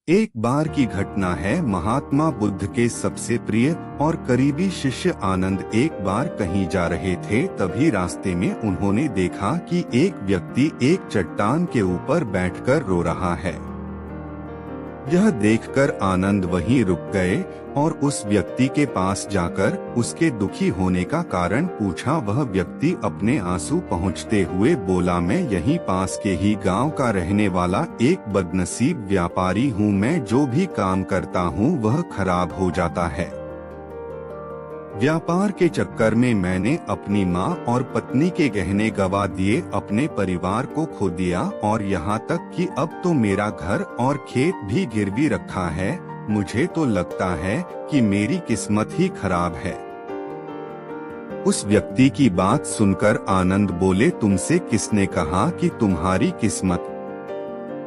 एक बार की घटना है। महात्मा बुद्ध के सबसे प्रिय और करीबी शिष्य आनंद एक बार कहीं जा रहे थे। तभी रास्ते में उन्होंने देखा कि एक व्यक्ति एक चट्टान के ऊपर बैठकर रो रहा है। यह देखकर आनंद वहीं रुक गए और उस व्यक्ति के पास जाकर उसके दुखी होने का कारण पूछा। वह व्यक्ति अपने आंसू पहुँचते हुए बोला, मैं यहीं पास के ही गांव का रहने वाला एक बदनसीब व्यापारी हूँ। मैं जो भी काम करता हूँ वह खराब हो जाता है। व्यापार के चक्कर में मैंने अपनी माँ और पत्नी के गहने गवा दिए, अपने परिवार को खो दिया और यहाँ तक कि अब तो मेरा घर और खेत भी गिरवी रखा है। मुझे तो लगता है कि मेरी किस्मत ही खराब है। उस व्यक्ति की बात सुनकर आनंद बोले, तुमसे किसने कहा कि तुम्हारी किस्मत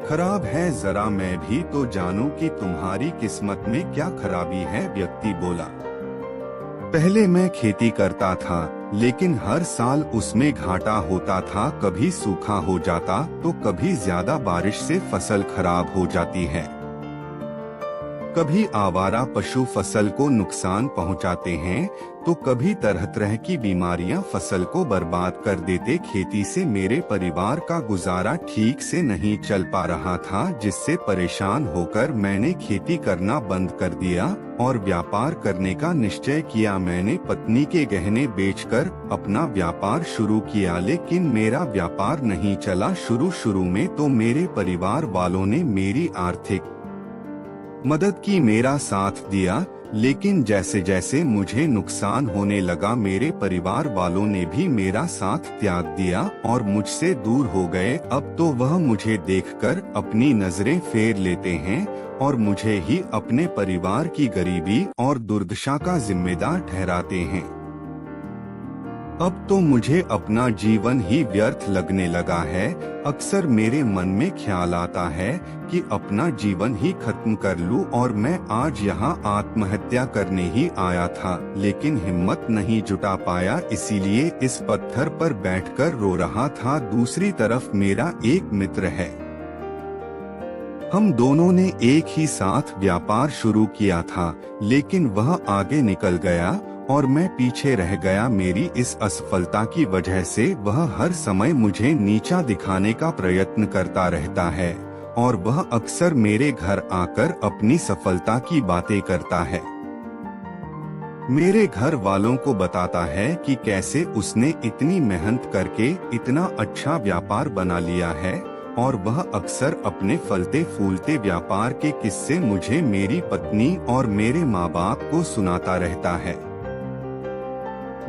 खराब है? जरा मैं भी तो जानूं कि तुम्हारी किस्मत में क्या खराबी है। व्यक्ति बोला, पहले मैं खेती करता था, लेकिन हर साल उसमें घाटा होता था। कभी सूखा हो जाता तो कभी ज्यादा बारिश से फसल खराब हो जाती है। कभी आवारा पशु फसल को नुकसान पहुंचाते हैं तो कभी तरह तरह की बीमारियां फसल को बर्बाद कर देते। खेती से मेरे परिवार का गुजारा ठीक से नहीं चल पा रहा था, जिससे परेशान होकर मैंने खेती करना बंद कर दिया और व्यापार करने का निश्चय किया। मैंने पत्नी के गहने बेचकर अपना व्यापार शुरू किया, लेकिन मेरा व्यापार नहीं चला। शुरू में तो मेरे परिवार वालों ने मेरी आर्थिक मदद की, मेरा साथ दिया, लेकिन जैसे जैसे मुझे नुकसान होने लगा मेरे परिवार वालों ने भी मेरा साथ त्याग दिया और मुझसे दूर हो गए। अब तो वह मुझे देखकर अपनी नजरें फेर लेते हैं और मुझे ही अपने परिवार की गरीबी और दुर्दशा का जिम्मेदार ठहराते हैं। अब तो मुझे अपना जीवन ही व्यर्थ लगने लगा है। अक्सर मेरे मन में ख्याल आता है कि अपना जीवन ही खत्म कर लूं और मैं आज यहाँ आत्महत्या करने ही आया था, लेकिन हिम्मत नहीं जुटा पाया, इसीलिए इस पत्थर पर बैठकर रो रहा था। दूसरी तरफ मेरा एक मित्र है, हम दोनों ने एक ही साथ व्यापार शुरू किया था, लेकिन वह आगे निकल गया और मैं पीछे रह गया। मेरी इस असफलता की वजह से वह हर समय मुझे नीचा दिखाने का प्रयत्न करता रहता है और वह अक्सर मेरे घर आकर अपनी सफलता की बातें करता है। मेरे घर वालों को बताता है कि कैसे उसने इतनी मेहनत करके इतना अच्छा व्यापार बना लिया है, और वह अक्सर अपने फलते फूलते व्यापार के किस्से मुझे, मेरी पत्नी और मेरे माँ बाप को सुनाता रहता है,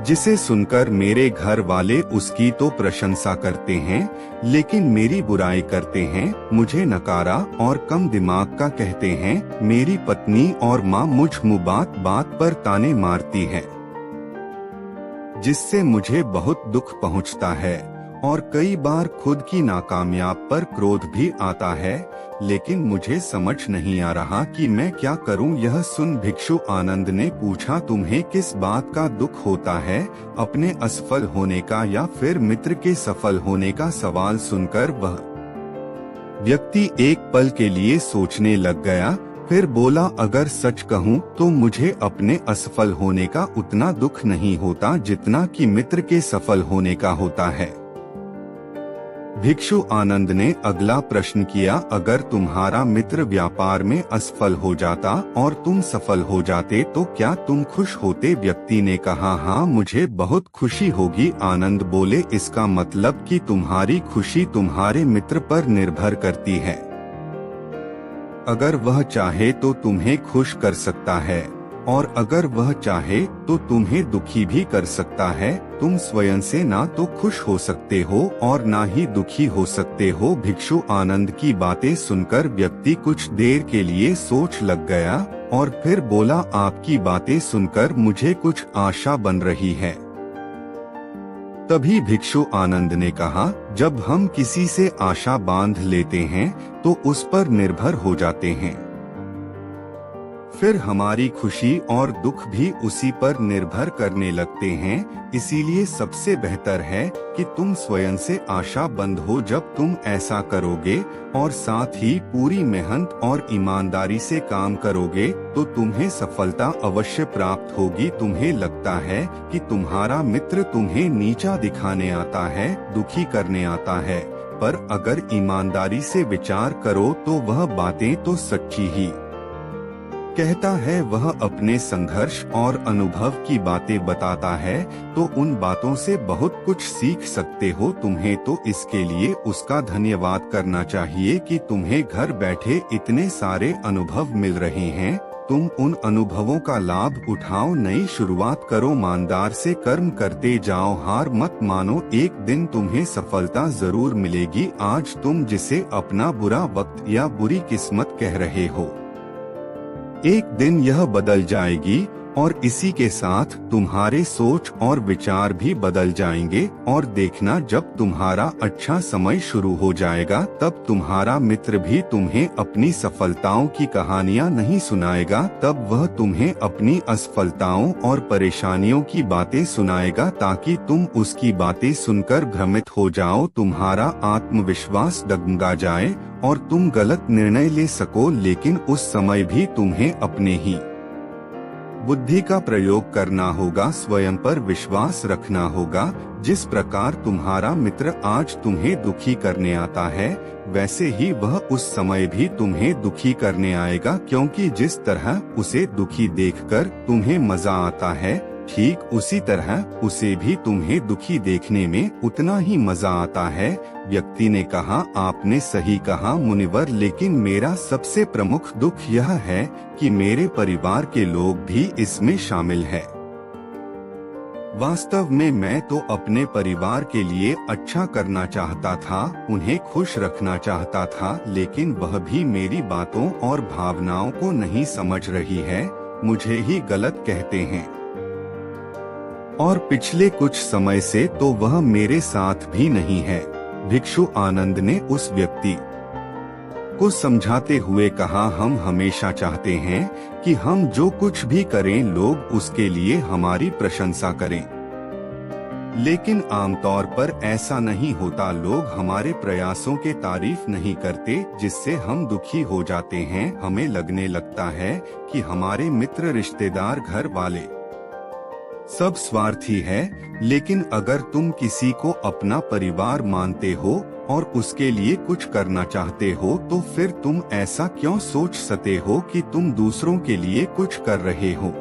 जिसे सुनकर मेरे घर वाले उसकी तो प्रशंसा करते हैं, लेकिन मेरी बुराई करते हैं, मुझे नकारा और कम दिमाग का कहते हैं। मेरी पत्नी और माँ मुझ बात बात पर ताने मारती है, जिससे मुझे बहुत दुख पहुँचता है और कई बार खुद की नाकामयाब पर क्रोध भी आता है, लेकिन मुझे समझ नहीं आ रहा कि मैं क्या करूं। यह सुन भिक्षु आनंद ने पूछा, तुम्हें किस बात का दुख होता है, अपने असफल होने का या फिर मित्र के सफल होने का? सवाल सुनकर वह व्यक्ति एक पल के लिए सोचने लग गया, फिर बोला, अगर सच कहूं तो मुझे अपने असफल होने का उतना दुख नहीं होता जितना कि मित्र के सफल होने का होता है। भिक्षु आनंद ने अगला प्रश्न किया, अगर तुम्हारा मित्र व्यापार में असफल हो जाता और तुम सफल हो जाते तो क्या तुम खुश होते? व्यक्ति ने कहा, हाँ, मुझे बहुत खुशी होगी। आनंद बोले, इसका मतलब कि तुम्हारी खुशी तुम्हारे मित्र पर निर्भर करती है। अगर वह चाहे तो तुम्हें खुश कर सकता है और अगर वह चाहे तो तुम्हें दुखी भी कर सकता है। तुम स्वयं से ना तो खुश हो सकते हो और ना ही दुखी हो सकते हो। भिक्षु आनंद की बातें सुनकर व्यक्ति कुछ देर के लिए सोच लग गया और फिर बोला, आपकी बातें सुनकर मुझे कुछ आशा बन रही है। तभी भिक्षु आनंद ने कहा, जब हम किसी से आशा बांध लेते हैं तो उस पर निर्भर हो जाते हैं, फिर हमारी खुशी और दुख भी उसी पर निर्भर करने लगते हैं। इसीलिए सबसे बेहतर है कि तुम स्वयं से आशाबंद हो। जब तुम ऐसा करोगे और साथ ही पूरी मेहनत और ईमानदारी से काम करोगे तो तुम्हें सफलता अवश्य प्राप्त होगी। तुम्हें लगता है कि तुम्हारा मित्र तुम्हें नीचा दिखाने आता है, दुखी करने आता है, पर अगर ईमानदारी से विचार करो तो वह बातें तो सच्ची ही कहता है। वह अपने संघर्ष और अनुभव की बातें बताता है, तो उन बातों से बहुत कुछ सीख सकते हो। तुम्हें तो इसके लिए उसका धन्यवाद करना चाहिए कि तुम्हें घर बैठे इतने सारे अनुभव मिल रहे हैं। तुम उन अनुभवों का लाभ उठाओ, नई शुरुआत करो, ईमानदार से कर्म करते जाओ, हार मत मानो, एक दिन तुम्हें सफलता जरूर मिलेगी। आज तुम जिसे अपना बुरा वक्त या बुरी किस्मत कह रहे हो, एक दिन यह बदल जाएगी और इसी के साथ तुम्हारे सोच और विचार भी बदल जाएंगे। और देखना, जब तुम्हारा अच्छा समय शुरू हो जाएगा तब तुम्हारा मित्र भी तुम्हें अपनी सफलताओं की कहानियां नहीं सुनाएगा, तब वह तुम्हें अपनी असफलताओं और परेशानियों की बातें सुनाएगा, ताकि तुम उसकी बातें सुनकर भ्रमित हो जाओ, तुम्हारा आत्मविश्वास डगमगा जाए और तुम गलत निर्णय ले सको। लेकिन उस समय भी तुम्हें अपने ही बुद्धि का प्रयोग करना होगा, स्वयं पर विश्वास रखना होगा। जिस प्रकार तुम्हारा मित्र आज तुम्हें दुखी करने आता है, वैसे ही वह उस समय भी तुम्हें दुखी करने आएगा, क्योंकि जिस तरह उसे दुखी देखकर तुम्हें मजा आता है, ठीक उसी तरह उसे भी तुम्हें दुखी देखने में उतना ही मजा आता है। व्यक्ति ने कहा, आपने सही कहा मुनिवर, लेकिन मेरा सबसे प्रमुख दुख यह है कि मेरे परिवार के लोग भी इसमें शामिल है। वास्तव में मैं तो अपने परिवार के लिए अच्छा करना चाहता था, उन्हें खुश रखना चाहता था, लेकिन वह भी मेरी बातों और भावनाओं को नहीं समझ रही है, मुझे ही गलत कहते हैं। और पिछले कुछ समय से तो वह मेरे साथ भी नहीं है। भिक्षु आनंद ने उस व्यक्ति को समझाते हुए कहा, हम हमेशा चाहते हैं कि हम जो कुछ भी करें लोग उसके लिए हमारी प्रशंसा करें, लेकिन आमतौर पर ऐसा नहीं होता। लोग हमारे प्रयासों के तारीफ नहीं करते, जिससे हम दुखी हो जाते हैं। हमें लगने लगता है कि हमारे मित्र, रिश्तेदार, घर वाले सब स्वार्थी है। लेकिन अगर तुम किसी को अपना परिवार मानते हो और उसके लिए कुछ करना चाहते हो, तो फिर तुम ऐसा क्यों सोच सकते हो कि तुम दूसरों के लिए कुछ कर रहे हो।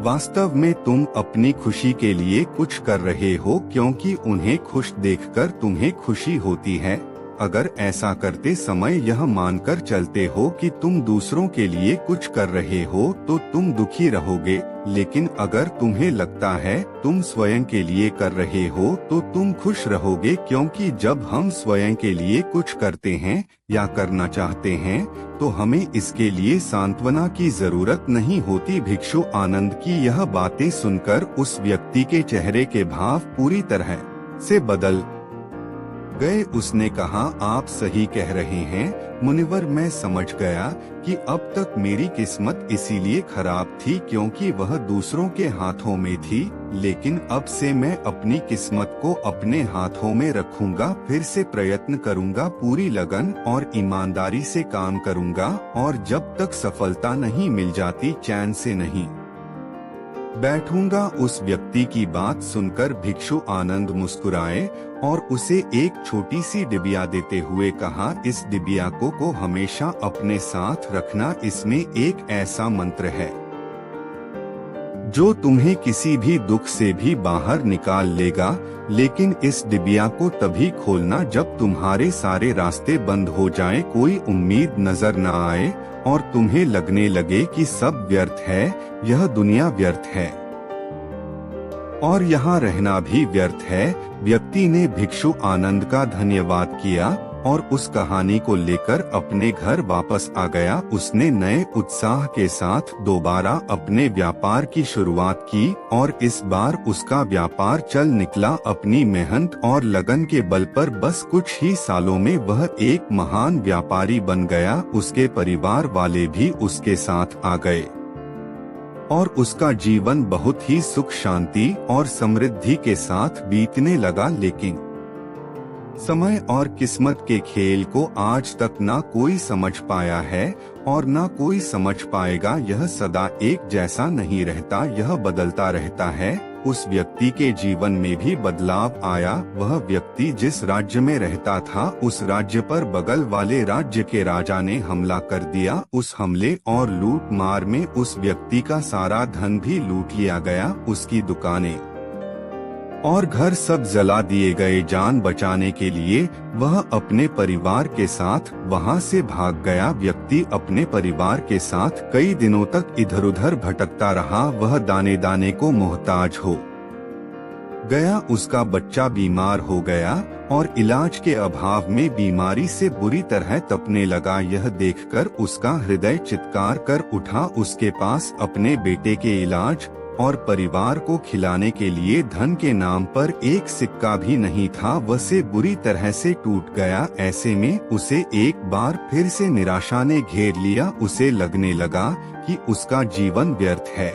वास्तव में तुम अपनी खुशी के लिए कुछ कर रहे हो, क्योंकि उन्हें खुश देखकर तुम्हें खुशी होती है। अगर ऐसा करते समय यह मानकर चलते हो कि तुम दूसरों के लिए कुछ कर रहे हो तो तुम दुखी रहोगे, लेकिन अगर तुम्हें लगता है तुम स्वयं के लिए कर रहे हो तो तुम खुश रहोगे, क्योंकि जब हम स्वयं के लिए कुछ करते हैं या करना चाहते हैं तो हमें इसके लिए सांत्वना की जरूरत नहीं होती। भिक्षु आनंद की यह बातें सुनकर उस व्यक्ति के चेहरे के भाव पूरी तरह से बदल गए। उसने कहा, आप सही कह रहे हैं मुनिवर, मैं समझ गया कि अब तक मेरी किस्मत इसीलिए खराब थी क्योंकि वह दूसरों के हाथों में थी, लेकिन अब से मैं अपनी किस्मत को अपने हाथों में रखूंगा, फिर से प्रयत्न करूंगा, पूरी लगन और ईमानदारी से काम करूंगा, और जब तक सफलता नहीं मिल जाती चैन से नहीं बैठूंगा। उस व्यक्ति की बात सुनकर भिक्षु आनंद मुस्कुराए और उसे एक छोटी सी डिबिया देते हुए कहा, इस डिबिया को हमेशा अपने साथ रखना, इसमें एक ऐसा मंत्र है जो तुम्हें किसी भी दुख से भी बाहर निकाल लेगा। लेकिन इस डिबिया को तभी खोलना जब तुम्हारे सारे रास्ते बंद हो जाएं, कोई उम्मीद नजर न आए और तुम्हें लगने लगे कि सब व्यर्थ है, यह दुनिया व्यर्थ है और यहाँ रहना भी व्यर्थ है। व्यक्ति ने भिक्षु आनंद का धन्यवाद किया और उस कहानी को लेकर अपने घर वापस आ गया। उसने नए उत्साह के साथ दोबारा अपने व्यापार की शुरुआत की और इस बार उसका व्यापार चल निकला। अपनी मेहनत और लगन के बल पर बस कुछ ही सालों में वह एक महान व्यापारी बन गया। उसके परिवार वाले भी उसके साथ आ गए और उसका जीवन बहुत ही सुख शांति और समृद्धि के साथ बीतने लगा। लेकिन समय और किस्मत के खेल को आज तक ना कोई समझ पाया है और ना कोई समझ पाएगा। यह सदा एक जैसा नहीं रहता, यह बदलता रहता है। उस व्यक्ति के जीवन में भी बदलाव आया। वह व्यक्ति जिस राज्य में रहता था उस राज्य पर बगल वाले राज्य के राजा ने हमला कर दिया। उस हमले और लूट मार में उस व्यक्ति का सारा धन भी लूट लिया गया। उसकी दुकानें और घर सब जला दिए गए। जान बचाने के लिए वह अपने परिवार के साथ वहां से भाग गया। व्यक्ति अपने परिवार के साथ कई दिनों तक इधर उधर भटकता रहा। वह दाने दाने को मोहताज हो गया। उसका बच्चा बीमार हो गया और इलाज के अभाव में बीमारी से बुरी तरह तपने लगा। यह देखकर उसका हृदय चित्कार कर उठा। उसके पास अपने बेटे के इलाज और परिवार को खिलाने के लिए धन के नाम पर एक सिक्का भी नहीं था। वह से बुरी तरह से टूट गया। ऐसे में उसे एक बार फिर से निराशा ने घेर लिया। उसे लगने लगा कि उसका जीवन व्यर्थ है,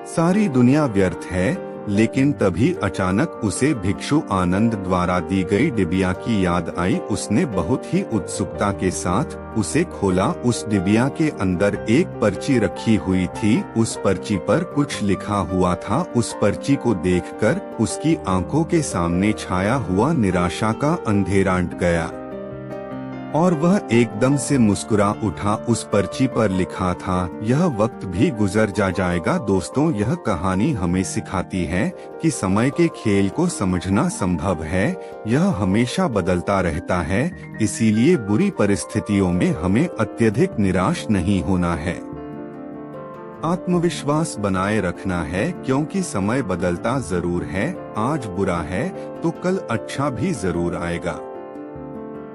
सारी दुनिया व्यर्थ है। लेकिन तभी अचानक उसे भिक्षु आनंद द्वारा दी गई डिबिया की याद आई। उसने बहुत ही उत्सुकता के साथ उसे खोला। उस डिबिया के अंदर एक पर्ची रखी हुई थी। उस पर्ची पर कुछ लिखा हुआ था। उस पर्ची को देखकर उसकी आंखों के सामने छाया हुआ निराशा का अंधेरा अंट गया और वह एकदम से मुस्कुरा उठा। उस पर्ची पर लिखा था, यह वक्त भी गुजर जाएगा। दोस्तों, यह कहानी हमें सिखाती है कि समय के खेल को समझना संभव है। यह हमेशा बदलता रहता है, इसीलिए बुरी परिस्थितियों में हमें अत्यधिक निराश नहीं होना है। आत्मविश्वास बनाए रखना है, क्योंकि समय बदलता जरूर है। आज बुरा है तो कल अच्छा भी जरूर आएगा।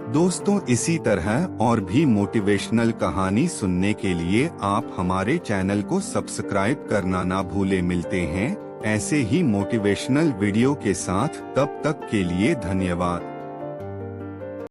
दोस्तों, इसी तरह और भी मोटिवेशनल कहानी सुनने के लिए आप हमारे चैनल को सब्सक्राइब करना ना भूलें। मिलते हैं ऐसे ही मोटिवेशनल वीडियो के साथ। तब तक के लिए धन्यवाद।